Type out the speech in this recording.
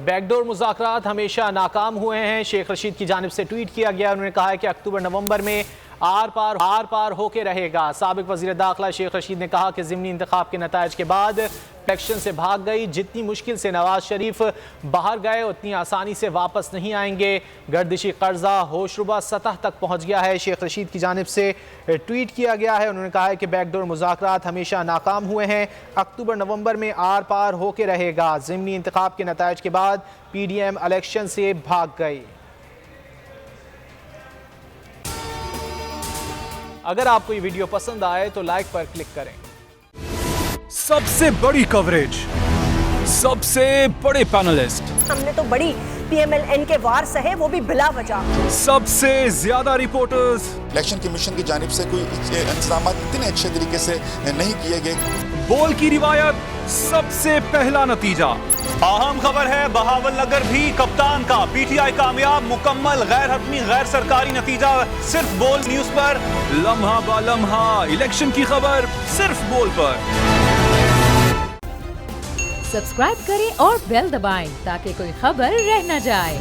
Backdoor मुज़ाकरात हमेशा नाकाम हुए हैं। शेख रशीद की जानिब से ट्वीट किया गया। उन्होंने कहा है कि अक्टूबर नवंबर में आर पार होके रहेगा। साबिक वज़ीर दाखिला शेख रशीद ने कहा कि ज़िमनी इंतखाब के नताइज के बाद इलेक्शन से भाग गई। जितनी मुश्किल से नवाज शरीफ बाहर गए उतनी आसानी से वापस नहीं आएंगे। गर्दिशी कर्जा होशरुबा सतह तक पहुँच गया है। शेख रशीद की जानिब से ट्वीट किया गया है। उन्होंने कहा है कि बैकडोर मुज़ाकरात हमेशा नाकाम हुए हैं। अक्टूबर नवंबर में आर पार होके रहेगा। ज़िमनी इंतखाब के नताइज के बाद PDM इलेक्शन से भाग गई। अगर आपको ये वीडियो पसंद आए तो लाइक पर क्लिक करें। सबसे बड़ी कवरेज, सबसे बड़े पैनलिस्ट, हमने तो बड़ी PMLN के वार सहे, वो भी बिला वजह। सबसे ज्यादा रिपोर्टर्स। इलेक्शन कमीशन की जानिब से कोई इंतजाम इतने अच्छे तरीके से नहीं किए गए। बोल की रिवायत, सबसे पहला नतीजा। अहम खबर है बहावल नगर भी कप्तान का। PTI कामयाब, मुकम्मल गैर हतमी गैर सरकारी नतीजा सिर्फ बोल न्यूज पर। लम्हा बा लम्हा इलेक्शन की खबर सिर्फ बोल पर। सब्सक्राइब करें और बेल दबाएं ताकि कोई खबर रह न जाए।